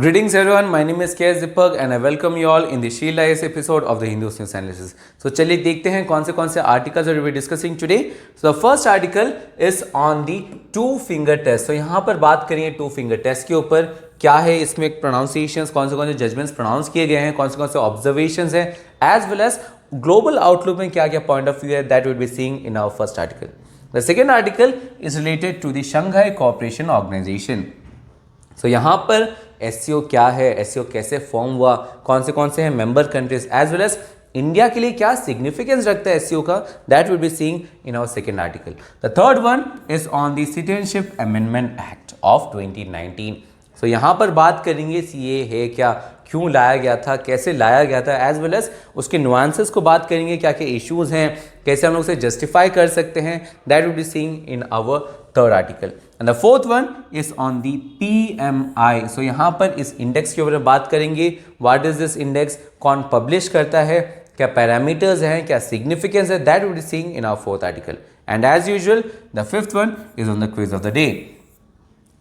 Greetings everyone, my name is K.S. Deepak and I welcome you all in the Shield IAS episode of the Hindu News Analysis. So चलिए देखते हैं कौन से articles we will be discussing today. So the first article is on the two finger test. So यहाँ पर बात करेंगे two finger test के ऊपर. क्या है इसमें प्रोनाउंसिएशंस, कौन से जजमेंट्स प्रोनाउंस किए गए हैं, कौन से ऑब्जर्वेशंस हैं, as well as global outlook में क्या क्या पॉइंट ऑफ व्यू है, that will be seeing in our first article. The second article is related to the Shanghai cooperation organisation. So यहाँ पर एससीओ क्या है, एससीओ कैसे फॉर्म हुआ, कौन से हैं member countries, as well as India के लिए क्या सिग्निफिकेंस रखता है एससीओ का, that will be seeing in our second article. The third one is on the citizenship amendment act of 2019. So यहाँ पर बात करेंगे सीए है क्या, क्यों लाया गया था, कैसे लाया गया था, एज वेल एज उसके नुआंसेस को बात करेंगे, क्या क्या इश्यूज हैं, कैसे हम लोग उसे जस्टिफाई कर सकते हैं, that will be seeing in our third article. And the fourth one is on the PMI. So यहाँ पर इस इंडेक्स के ऊपर बात करेंगे. व्हाट इज दिस इंडेक्स, कौन पब्लिश करता है, क्या पैरामीटर्स हैं, क्या सिग्निफिकेंस है, that will be seeing in our fourth article. And as usual the fifth one is on the quiz of the day.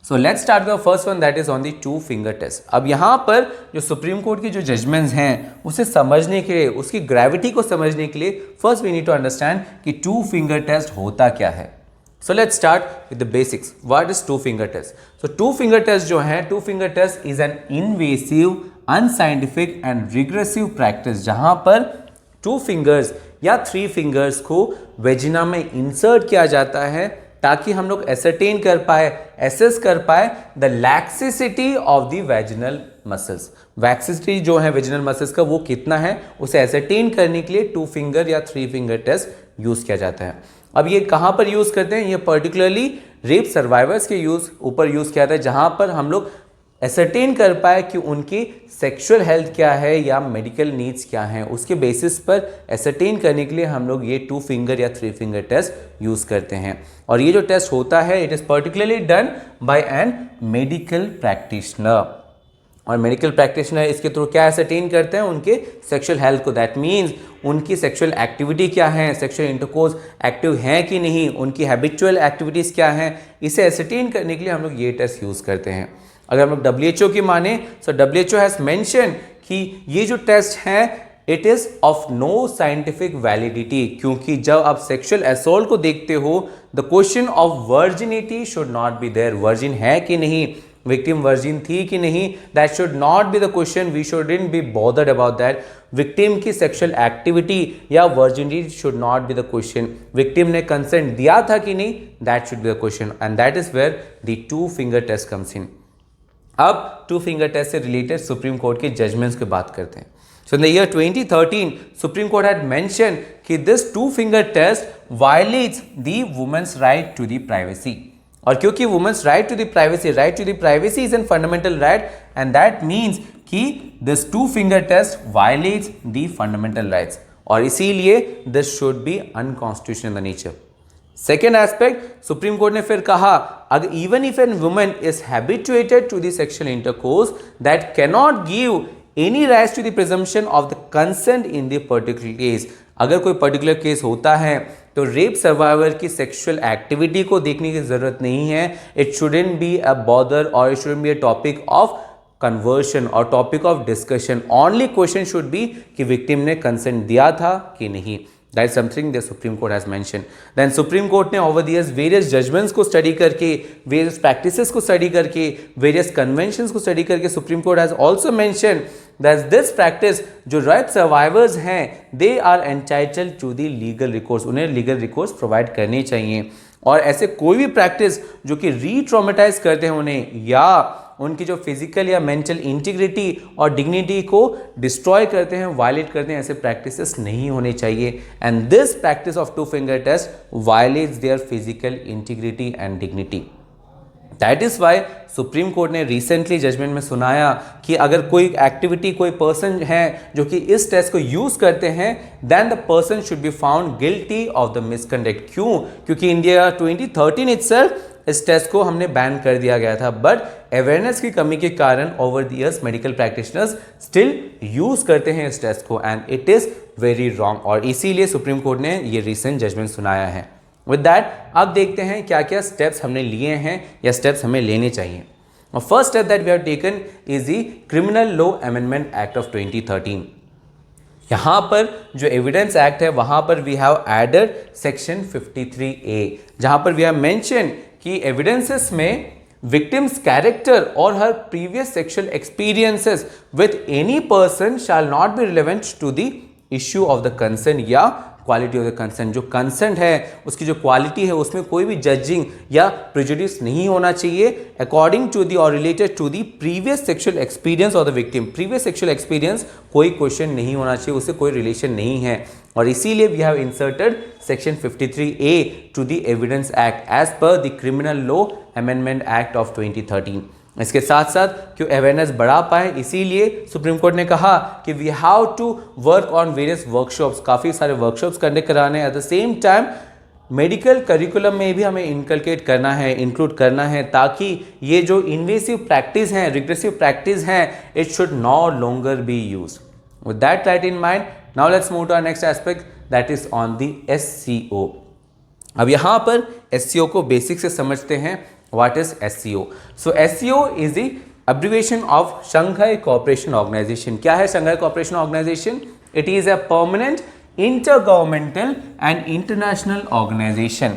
So let's start the first one, that is on the two finger test. अब यहाँ पर जो supreme court की जो judgements हैं उसे समझने के लिए, उसकी ग्रेविटी को समझने के लिए first we need to understand कि टू फिंगर टेस्ट होता क्या है. So let's start with the basics. What is two finger test? So two finger test जो है, two finger test is an invasive, unscientific and regressive practice जहाँ पर two fingers या three fingers को vagina में insert किया जाता है ताकि हम लोग ascertain कर पाए, assess कर पाए the laxity of the vaginal muscles. वैक्सिसिटी जो है वेजिनल मसल्स का वो कितना है, उसे ascertain करने के लिए टू फिंगर या थ्री फिंगर टेस्ट यूज किया जाता है. अब ये कहाँ पर यूज़ करते हैं, ये पर्टिकुलरली रेप सर्वाइवर्स के ऊपर यूज़ किया जाता है जहाँ पर हम लोग एसरटेन कर पाए कि उनकी सेक्सुअल हेल्थ क्या है या मेडिकल नीड्स क्या हैं. उसके बेसिस पर एसरटेन करने के लिए हम लोग ये टू फिंगर या थ्री फिंगर टेस्ट यूज़ करते हैं. और ये जो टेस्ट होता है it is particularly done by an medical practitioner. और मेडिकल प्रैक्टिशनर इसके थ्रू क्या एसरटेन करते हैं, उनके सेक्सुअल हेल्थ को, दैट मीन्स उनकी सेक्सुअल एक्टिविटी क्या है, सेक्सुअल इंटरकोर्स एक्टिव हैं कि नहीं, उनकी हैबिचुअल एक्टिविटीज़ क्या हैं, इसे एसरटेन करने के लिए हम लोग ये टेस्ट यूज़ करते हैं. अगर हम लोग WHO की माने, सो WHO हैज़ मेंशन कि ये जो टेस्ट हैं it is of no scientific validity, क्योंकि जब आप सेक्सुअल असॉल्ट को देखते हो the question of virginity should not be there. Virgin है कि नहीं, विक्टिम वर्जिन थी कि नहीं, that should not be the question, we shouldn't be bothered about that. Victim की सेक्सुअल एक्टिविटी या virginity should not be the question. Victim ने consent दिया था कि नहीं, that should be the question. And that is where the two finger test comes in. अब two finger test से related supreme court के judgments की बात करते हैं. So in the year 2013, Supreme Court had mentioned कि this two finger test violates the woman's right to the privacy. और क्योंकि women's right to the privacy is an fundamental right and that means कि this two finger test violates the fundamental rights और इसीलिए this should be unconstitutional in nature. Second aspect, supreme court ने फिर कहा अगर even if an woman is habituated to the sexual intercourse that can not give any rights to the presumption of the consent in the particular case. अगर कोई particular case होता है तो rape survivor की सेक्सुअल एक्टिविटी को देखने की जरूरत नहीं है. It shouldn't be a bother और it shouldn't be a topic of conversion और topic of discussion. Only question should be कि विक्टिम ने कंसेंट दिया था कि नहीं. That is something the supreme court has mention. Then supreme court ने over the years various judgments को study करके, वेरियस प्रैक्टिसेस को स्टडी करके, वेरियस कन्वेंशंस को स्टडी करके supreme court has also mention that this practice जो rape survivors हैं they are entitled to the legal recourse. उन्हें लीगल रिकोर्स प्रोवाइड करने चाहिए. और ऐसे कोई भी प्रैक्टिस जो कि रीट्रॉमेटाइज करते हैं उन्हें या उनकी जो फिजिकल या मेंटल इंटीग्रिटी और डिग्निटी को डिस्ट्रॉय करते हैं, वायलेट करते हैं, ऐसे प्रैक्टिसेस नहीं होने चाहिए. And this practice of two finger test violates their physical integrity and dignity. That is why supreme court ने रिसेंटली जजमेंट में सुनाया कि अगर कोई एक्टिविटी, कोई पर्सन है जो कि इस टेस्ट को यूज करते हैं then the person should be found guilty of the misconduct. क्यों? क्योंकि इंडिया 2013 इटसेल्फ इस टेस्ट को हमने बैन कर दिया गया था, बट अवेयरनेस की कमी के कारण over the years medical practitioners still use करते हैं इस टेस्ट को and it is very wrong. और इसीलिए सुप्रीम कोर्ट ने ये रिसेंट जजमेंट सुनाया है. विद दैट अब देखते हैं क्या क्या स्टेप्स हमने लिए हैं या स्टेप्स हमें लेने चाहिए. और first step that we have taken is the criminal law amendment act of 2013। यहाँ पर जो एविडेंस एक्ट है वहाँ पर we have added section 53A, जहाँ पर वी हैव मेंशन कि एविडेंसेस में victim's character or her previous sexual experiences with any person shall not be relevant to the issue of the consent या quality of the consent. जो consent है उसकी जो quality है उसमें कोई भी जजिंग या प्रेजुडिस नहीं होना चाहिए अकॉर्डिंग टू दी और related to the previous sexual experience of the victim. Previous sexual experience कोई क्वेश्चन नहीं होना चाहिए, उससे कोई रिलेशन नहीं है, और इसीलिए we have inserted section 53A to the evidence act as per the criminal law amendment act of 2013। इसके साथ साथ क्यों अवेयरनेस बढ़ा पाए, इसीलिए सुप्रीम कोर्ट ने कहा कि we have to work on various workshops, काफ़ी सारे वर्कशॉप्स करने कराने। At the same time medical curriculum में भी हमें इनकलकेट करना है, इंक्लूड करना है, ताकि ये जो इन्वेसिव प्रैक्टिस हैं, रिग्रेसिव प्रैक्टिस हैं, it should no longer be use. With that right in mind, now let's move to our next aspect that is on the SCO। अब यहाँ पर SCO को बेसिक से समझते हैं। What is SCO? So SCO is the abbreviation of Shanghai Cooperation Organization. क्या है Shanghai Cooperation Organization? It is a permanent intergovernmental and international organization.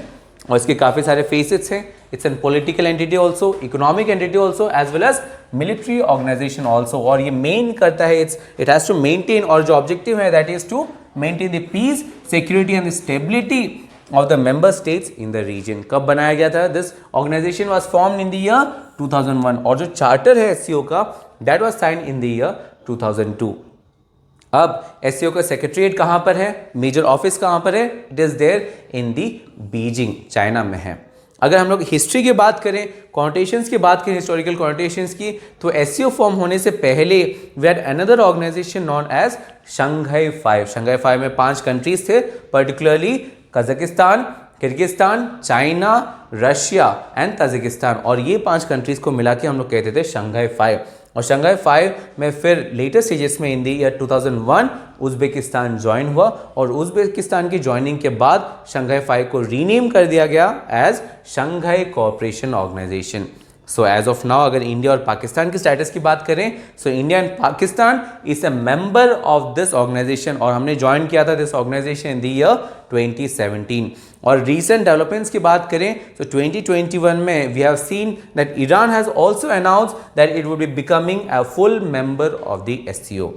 और इसके काफ़ी सारे फेसेट्स हैं। It's a political entity also, economic entity also, as well as military organization also. और ये main करता है it has to maintain, और जो ऑब्जेक्टिव है that is to maintain the peace, security and the stability of the member states in the region। कब बनाया गया था? This organization was formed in the year 2001, और जो चार्टर है SCO का that was signed in the year 2002। अब SCO का सेक्रेटरीट कहाँ पर है, मेजर ऑफिस कहाँ पर है? It is there in the Beijing, China में है। अगर हम लोग हिस्ट्री की बात करें, कॉन्टेशंस की बात करें, हिस्टोरिकल कॉन्टेशंस की, तो SCO फॉर्म होने से पहले we had another organisation known as Shanghai 5। Shanghai 5 में 5 कंट्रीज थे, particularly Kazakhstan, Kyrgyzstan, China, Russia and Tajikistan, और ये 5 कंट्रीज को मिला के हम लोग कहते थे शंघाई 5। और शंघाई 5 में फिर लेटेस्ट स्टेजेस में इन दी ईयर 2001 उज्बेकिस्तान ज्वाइन हुआ, और उज्बेकिस्तान की ज्वाइनिंग के बाद शंघाई 5 को रीनेम कर दिया गया as Shanghai cooperation organisation. So as of now अगर इंडिया और पाकिस्तान की स्टेटस की बात करें, so India and Pakistan is a member of this organisation, और हमने ज्वाइन किया था this organisation in the year 2017। और रीसेंट डेवलपमेंट्स की बात करें तो 2021 में we have seen that Iran has also announced that it would be becoming a full member of the SCO।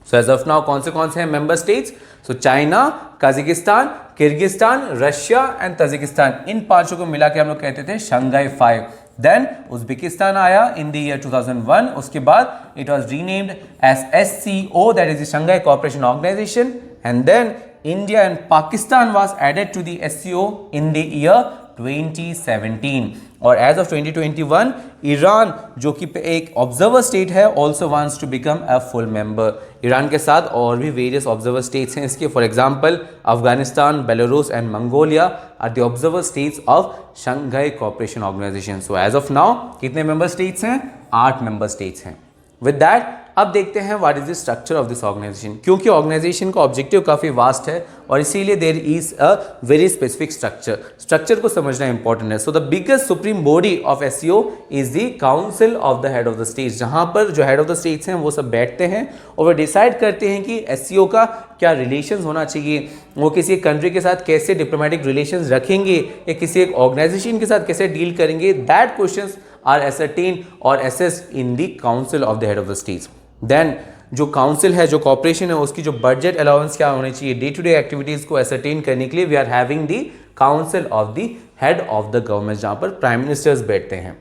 So as of now कौन से हैं member states? So China, Kazakhstan, Kyrgyzstan, Russia and Tajikistan, इन 5 को मिला के हम लोग कहते थे शंघाई 5। देन उज्बेकिस्तान आया इन द ईयर 2001, उसके बाद it was renamed as SCO, that is the Shanghai cooperation organisation, and then India and Pakistan was added to the SCO in the year 2017, और एज ऑफ 2021 ईरान जो कि एक observer state है also wants to become a full member. Iran के साथ और भी various observer states हैं इसके, for example Afghanistan, Belarus and Mongolia are the observer states of Shanghai cooperation organisation. So as of now कितने मेंबर स्टेट्स हैं? 8 member states हैं। With that अब देखते हैं what is the structure of this organisation, क्योंकि organisation का objective काफ़ी vast है और इसीलिए there is a very specific structure को समझना इंपॉर्टेंट है। So the biggest supreme body of SCO is the council of the head of the states, जहां पर जो हेड ऑफ द स्टेट्स हैं वो सब बैठते हैं और वो डिसाइड करते हैं कि SCO का क्या रिलेशंस होना चाहिए, वो किसी एक कंट्री के साथ कैसे डिप्लोमेटिक रिलेशंस रखेंगे या किसी एक ऑर्गेनाइजेशन के साथ कैसे डील करेंगे। दैट क्वेश्चंस आर ascertained और assessed in the council of the head of the states। Then जो काउंसिल है, जो कॉर्पोरेशन है, उसकी जो बजट अलाउंस क्या होनी चाहिए, डे टू डे एक्टिविटीज को ascertain करने के लिए we are having the council of the head of the government, जहां पर प्राइम मिनिस्टर्स बैठते हैं।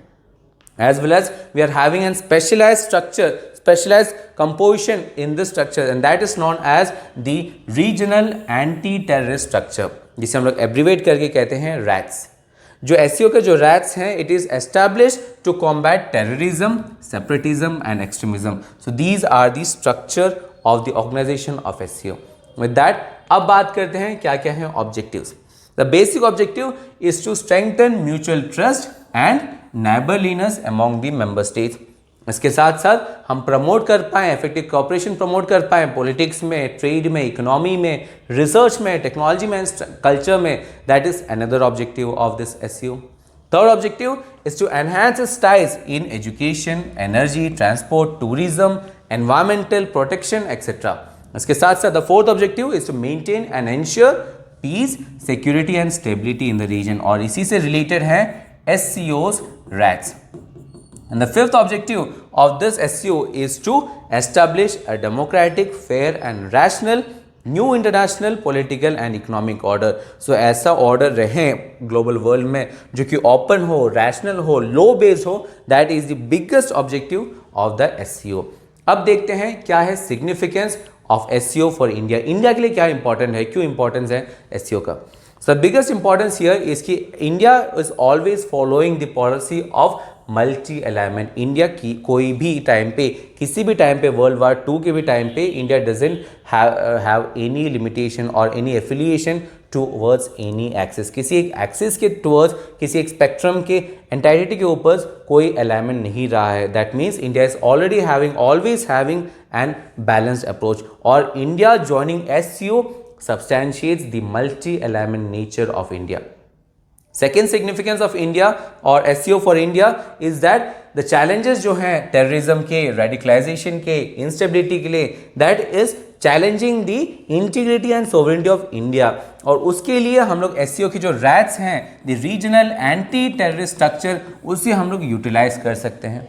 As well as we are having a specialized structure, specialized composition in this structure, and that is known as the regional anti-terrorist structure, जिसे हम लोग abbreviate करके कहते हैं RATS। जो SCO के जो RATS हैं, it is established to combat terrorism, separatism and extremism. So these are the structure of the organization of SCO. With that, अब बात करते हैं क्या क्या हैं objectives. The basic objective is to strengthen mutual trust and neighborliness among the member states. इसके साथ साथ हम प्रमोट कर पाएँ, इफेक्टिव कोऑपरेशन प्रमोट कर पाएँ पॉलिटिक्स में, ट्रेड में, इकोनॉमी में, रिसर्च में, टेक्नोलॉजी में, कल्चर में। That is another objective of this SCO। Third objective is to enhance its ties in education, energy, transport, tourism, environmental protection, etc. इसके साथ साथ the fourth objective is to maintain and ensure peace, security and stability in the region. और इसी से related है SCO's RATs. And the fifth objective of this SCO is to establish a democratic, fair and rational new international political and economic order. So ऐसा order रहे global world में जो कि open हो, रैशनल हो, लो बेस्ड हो. That is the biggest objective of the SCO. अब देखते हैं क्या है significance of SCO for India. India के लिए क्या इंपॉर्टेंट है, क्यों इंपॉर्टेंस है SCO का. सो बिगेस्ट इंपॉर्टेंस हियर इज कि India is always following the policy of multi alignment. India की कोई भी टाइम पे, किसी भी टाइम पे, वर्ल्ड वार 2 के भी टाइम पे, India doesn't have any limitation और any affiliation towards any axis. किसी एक एक्सिस के टूवर्ड्स, किसी एक स्पेक्ट्रम के एंटायरिटी के ऊपर कोई अलाइनमेंट नहीं रहा है. That means India is already always having an balanced approach. और India joining SCO substantiates the multi-alignment nature of India. Second significance of India और SCO for India is that the challenges जो हैं terrorism के, radicalization के, instability के लिए, that is challenging the integrity and sovereignty of India. और उसके लिए हम लोग SCO की जो RATs हैं, the regional anti-terrorist structure, उसे हम लोग utilize कर सकते हैं.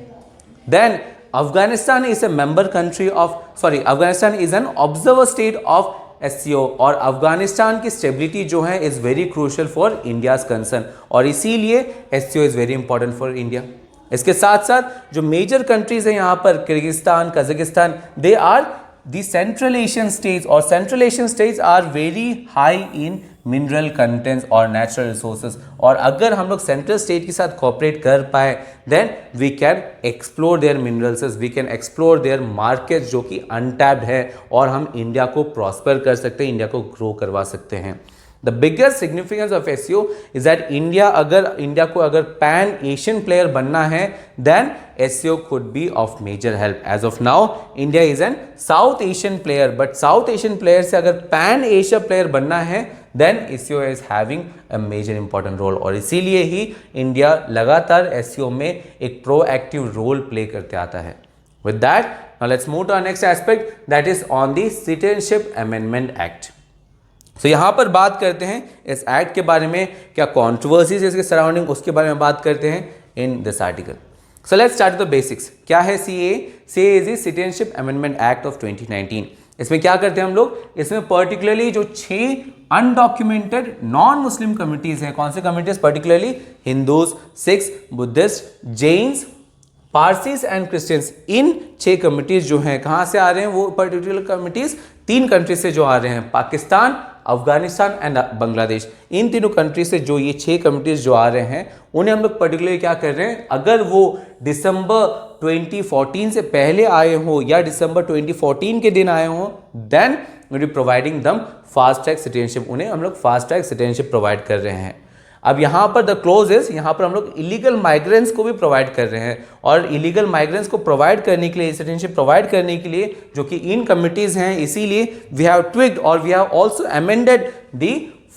Then Afghanistan is a member country of, Afghanistan is an observer state of SCO. और अफगानिस्तान की स्टेबिलिटी जो है is very crucial for India's concern और इसीलिए SCO is very important for India. इसके साथ साथ जो मेजर कंट्रीज हैं यहाँ पर, Kyrgyzstan, Kazakhstan, they are the central Asian states. और central Asian states are very high in mineral contents और नेचुरल रिसोर्सेज. और अगर हम लोग सेंट्रल स्टेट के साथ कोऑपरेट कर पाए then we can explore their minerals, we can explore their market जो कि अनटैप्ड है और हम इंडिया को प्रॉस्पर कर सकते हैं, इंडिया को ग्रो करवा सकते हैं. The biggest significance of SCO is that India को अगर पैन एशियन प्लेयर बनना है then SCO could be of major help. As of now, India is an South Asian player, but South Asian player से अगर pan Asia player बनना है then SCO is having a major important role. और इसीलिए ही India लगातार SCO में एक proactive role play करते आता है. With that, now let's move to our next aspect, that is on the Citizenship Amendment Act. तो यहाँ पर बात करते हैं इस एक्ट के बारे में, क्या कॉन्ट्रोवर्सीज इसके सराउंडिंग, उसके बारे में बात करते हैं in this article. So let's start with the basics. क्या है CAA? CAA is the citizenship amendment act of 2019. इसमें क्या करते हैं हम लोग, इसमें पर्टिकुलरली जो 6 अनडॉक्यूमेंटेड नॉन मुस्लिम कम्युनिटीज हैं, कौन से communities, particularly Hindus, Sikhs, Buddhist, Jains, Parsis and Christians, in 6 communities जो हैं कहाँ से आ रहे हैं, वो पर्टिकुलर कम्युनिटीज 3 कंट्री से जो आ रहे हैं, पाकिस्तान, अफगानिस्तान एंड बांग्लादेश. इन तीनों कंट्री से जो ये 6 कम्युनिटीज जो आ रहे हैं उन्हें हम लोग पर्टिकुलरली क्या कर रहे हैं, अगर वो दिसंबर 2014 से पहले आए हो या दिसंबर 2014 के दिन आए हो देन वी बी प्रोवाइडिंग दम फास्ट ट्रैक सिटीजनशिप. उन्हें हम लोग फास्ट ट्रैक सिटीजनशिप प्रोवाइड कर रहे हैं. अब यहाँ पर द क्लोज इज, यहाँ पर हम लोग इलीगल माइग्रेंट्स को भी प्रोवाइड कर रहे हैं और इलीगल माइग्रेंट्स को प्रोवाइड करने के लिए, सिटीजनशिप प्रोवाइड करने के लिए जो कि इन कम्युनिटीज हैं, इसीलिए वी हैव ट्विग्ड और we have also amended the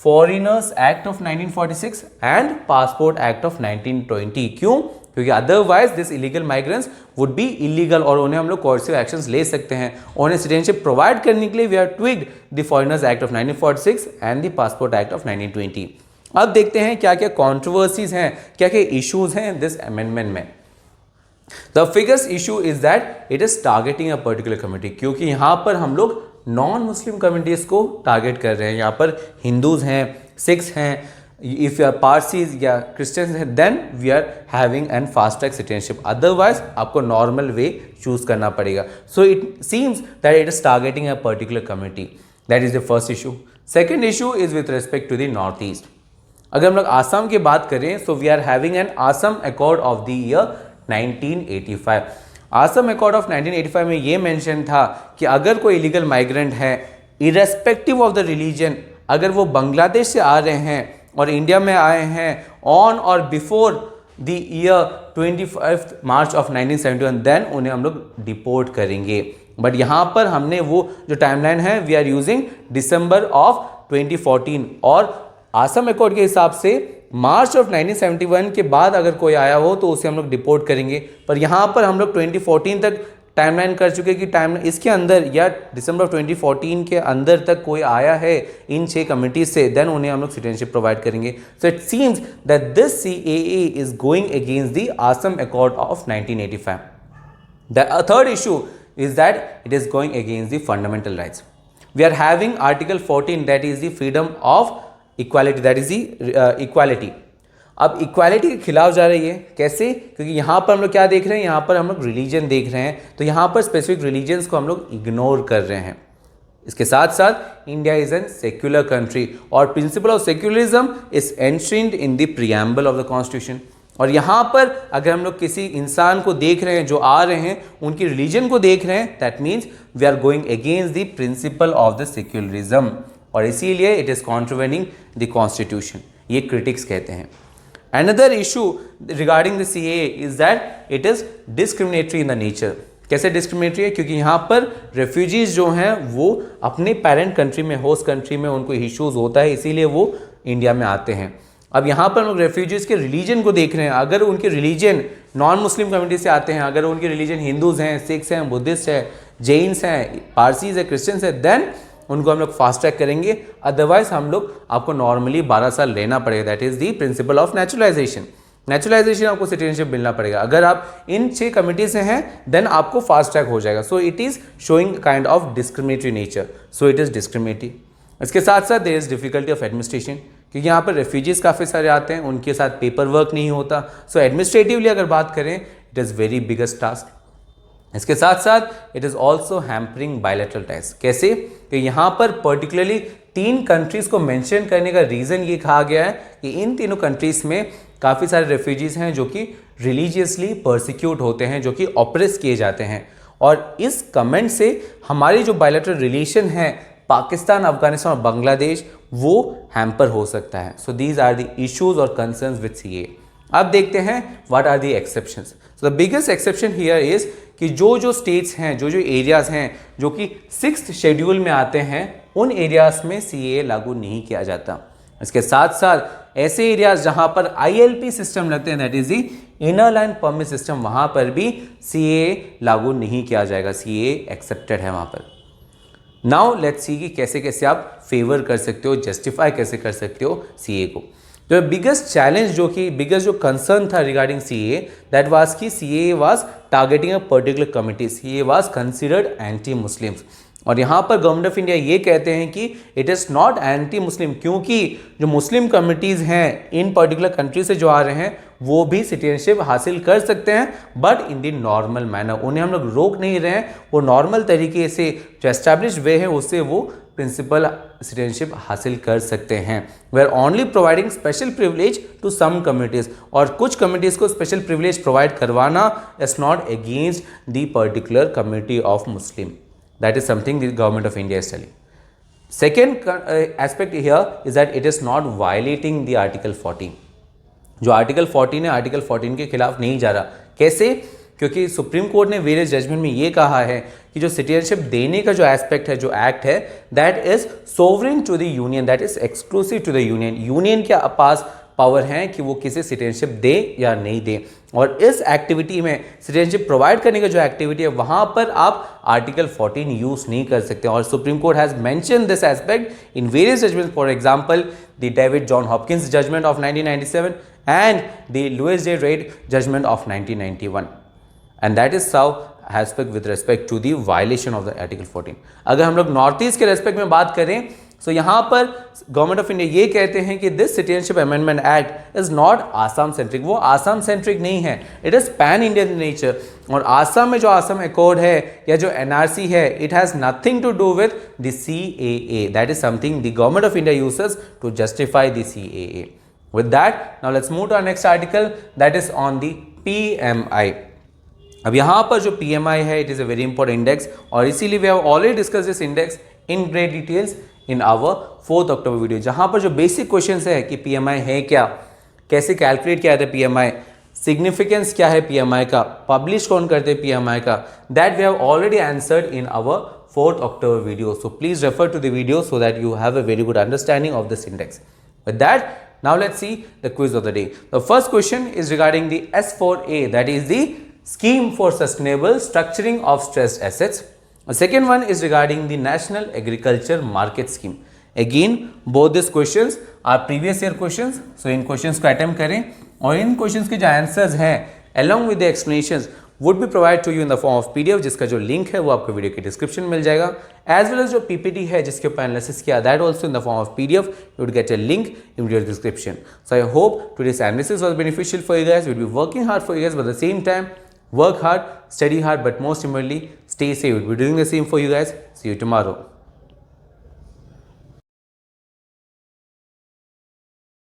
foreigners act of 1946 and passport act of 1920. क्यों? क्योंकि otherwise this illegal migrants would be illegal और उन्हें हम लोग कोर्सिव एक्शंस ले सकते हैं. उन्हें सिटीजनशिप प्रोवाइड करने के लिए we have tweaked the foreigners act of 1946 and the passport act of 1920. अब देखते हैं क्या क्या कॉन्ट्रोवर्सीज हैं, क्या क्या इश्यूज हैं दिस अमेंडमेंट में. The biggest issue is that it is targeting a particular community. क्योंकि यहाँ पर हम लोग नॉन मुस्लिम कम्युनिटीज को टारगेट कर रहे हैं. यहाँ पर हिंदूज हैं, सिख्स हैं, इफ यू आर पारसीज या क्रिश्चियंस हैं then we are having an fast track citizenship. Otherwise आपको नॉर्मल वे चूज करना पड़ेगा. So it seems that it is targeting a particular community. That is the first issue. Second issue is with respect to the north east. अगर हम लोग आसाम की बात करें so we are having an Assam accord of the year 1985. Assam accord of 1985 में ये mention था कि अगर कोई इलीगल माइग्रेंट है इरेस्पेक्टिव ऑफ द रिलीजन, अगर वो बांग्लादेश से आ रहे हैं और इंडिया में आए हैं ऑन और before the year 25 March of 1971 then उन्हें हम लोग डिपोर्ट करेंगे. बट यहाँ पर हमने वो जो टाइमलाइन है we are using December of 2014 और आसाम अकॉर्ड के हिसाब से मार्च ऑफ 1971 के बाद अगर कोई आया हो तो उसे हम लोग डिपोर्ट करेंगे। पर यहाँ पर हम लोग 2014 तक टाइमलाइन कर चुके कि टाइम इसके अंदर या दिसंबर 2014 के अंदर तक कोई आया है इन 6 कमिटीज से, देन उन्हें हम लोग सिटीजनशिप प्रोवाइड करेंगे। So it seems that this CAA is going against the Assam accord of 1985। The third issue is that it is going against the fundamental rights. We are having Article 14, that is the freedom of equality, that is the equality. अब equality के खिलाफ जा रही है, कैसे? क्योंकि यहाँ पर हम लोग क्या देख रहे हैं, यहाँ पर हम लोग रिलीजन देख रहे हैं, तो यहाँ पर स्पेसिफिक रिलीजन्स को हम लोग इग्नोर कर रहे हैं। इसके साथ साथ India is an secular country और principle of secularism is enshrined in the preamble of the constitution. और यहाँ पर अगर हम लोग किसी इंसान को देख रहे हैं जो आ रहे हैं, उनकी रिलीजन को देख रहे हैं, that means we are going against the principle of the secularism और इसीलिए it is contravening the constitution, ये क्रिटिक्स कहते हैं। Another issue regarding the CAA is that it is discriminatory in the nature. कैसे डिस्क्रिमिनेटरी है? क्योंकि यहाँ पर रेफ्यूजीज जो हैं वो अपने पेरेंट कंट्री में, होस्ट कंट्री में उनको इश्यूज होता है, इसीलिए वो इंडिया में आते हैं। अब यहाँ पर हम लोग रेफ्यूजीज़ के रिलीजन को देख रहे हैं। अगर उनके रिलीजन नॉन मुस्लिम कम्युनिटी से आते हैं, अगर उनके रिलीजन हिंदूज़ हैं, सिख्स हैं, बुद्धिस्ट हैं, जैन्स हैं, पारसीज हैं, क्रिश्चियंस हैं, देन उनको हम लोग फास्ट ट्रैक करेंगे। अदरवाइज हम लोग आपको नॉर्मली 12 साल लेना पड़ेगा। That is the principle of naturalisation. Naturalisation आपको सिटीजनशिप मिलना पड़ेगा। अगर आप इन 6 कमिटी से हैं देन आपको फास्ट ट्रैक हो जाएगा। So it is showing kind of discriminatory nature, so it is discriminatory. इसके साथ साथ there is difficulty of administration, क्योंकि यहाँ पर रेफ्यूजीज़ काफ़ी सारे आते हैं, उनके साथ पेपर वर्क नहीं होता। सो एडमिनिस्ट्रेटिवली अगर बात करें it is very biggest task. इसके साथ साथ it is also hampering bilateral ties. कैसे? कि यहाँ पर पर्टिकुलरली 3 कंट्रीज़ को मेंशन करने का रीज़न ये कहा गया है कि इन तीनों कंट्रीज़ में काफ़ी सारे रेफ्यूजीज़ हैं जो कि रिलीजियसली परसिक्यूट होते हैं, जो कि ऑप्रेस किए जाते हैं। और इस कमेंट से हमारी जो बायलैटरल रिलेशन है पाकिस्तान, अफगानिस्तान और बांग्लादेश, वो हैम्पर हो सकता है। So these are the issues और कंसर्न्स विद CAA। अब देखते हैं what are the exceptions. So the biggest exception here is कि जो स्टेट्स हैं, जो एरियाज हैं जो कि 6th शेड्यूल में आते हैं, उन एरियाज में CAA लागू नहीं किया जाता। इसके साथ साथ ऐसे एरियाज जहां पर ILP सिस्टम लगते हैं, that is the inner line permit system, वहां पर भी CAA लागू नहीं किया जाएगा। CAA एक्सेप्टेड है वहां पर। नाउ लेट्स सी कि कैसे कैसे आप फेवर कर सकते हो, जस्टिफाई कैसे कर सकते हो CAA को। जो बिगेस्ट चैलेंज, जो कि बिगेस्ट जो कंसर्न था रिगार्डिंग CAA, दैट वाज कि CAA was targeting a particular committee, CAA was considered anti Muslims. और यहाँ पर गवर्नमेंट ऑफ इंडिया ये कहते हैं कि it is not anti Muslim, क्योंकि जो मुस्लिम कम्युनिटीज़ हैं इन पर्टिकुलर कंट्री से जो आ रहे हैं वो भी सिटीजनशिप हासिल कर सकते हैं, but in the normal manner. उन्हें हम लोग रोक नहीं रहे हैं, वो नॉर्मल तरीके से जो एस्टैब्लिश्ड वे है उससे वो प्रिंसिपल सिटीजनशिप हासिल कर सकते हैं। We are only providing special privilege to some communities, और कुछ कम्युनिटीज़ को स्पेशल प्रिविलेज प्रोवाइड करवाना is not against the particular community of Muslim. That is something the government of India is telling. Second aspect here is that it is not violating the Article 14. जो Article 14 है, Article 14 के खिलाफ नहीं जा रहा। कैसे? क्योंकि सुप्रीम कोर्ट ने वेरियस जजमेंट में ये कहा है कि जो सिटीजनशिप देने का जो एस्पेक्ट है, जो एक्ट है, that is sovereign to the union, that is exclusive to the union. Union के पास पावर है कि वो किसे सिटीजनशिप दे या नहीं दे। और इस एक्टिविटी में सिटीजनशिप प्रोवाइड करने का जो एक्टिविटी है, वहां पर आप आर्टिकल 14 यूज नहीं कर सकते। और supreme court has mention this aspect in various judgement, for example the David John Hopkins judgement of 1997 and the Louis J Raedt judgement of 1991, and that is how aspect with respect to the violation of the article 14। अगर हम लोग north east के respect में बात करें, तो यहाँ पर गवर्नमेंट ऑफ इंडिया ये कहते हैं कि this citizenship amendment act is not Assam centric. वो आसाम सेंट्रिक नहीं है, it is pan Indian nature. और आसाम में जो आसाम अकॉर्ड है या जो NRC है, it has nothing to do with the CAA। That is something the government of India uses to justify the CAA। With that now let's move to our next article, that is on the PMI। अब यहाँ पर जो PMI है, it is a very important index, और इसीलिए we have already discuss this index in great details in our 4 October video, जहां पर जो बेसिक क्वेश्चन है कि PMI है क्या, कैसे कैलकुलेट किया जाता है PMI, सिग्निफिकेंस क्या है PMI का, पब्लिश कौन करते हैं PMI का, that we have already answered in our 4 October video. So please refer to the video so that you have a very good understanding of this index. With that Now let's see the quiz of the day. The first question is regarding the S4A, that is the Scheme for Sustainable Structuring of Stressed Assets. The second one is regarding the National Agriculture Market Scheme. Again, both these questions are previous year questions, so in questions को attempt करें और इन questions के जो answers हैं along with the explanations would be provided to you in the form of PDF, जिसका जो link है वो आपको वीडियो के डिस्क्रिप्शन मिल जाएगा, as well as जो PPT है जिसके ऊपर एनालिसिस किया, that also in the form of PDF, you would get a link in video description. So I hope today's analysis was beneficial for you guys. We'll be working hard for you guys, but at the same time work hard, study hard, but most importantly stay safe. We'll be doing the same for you guys. See you tomorrow.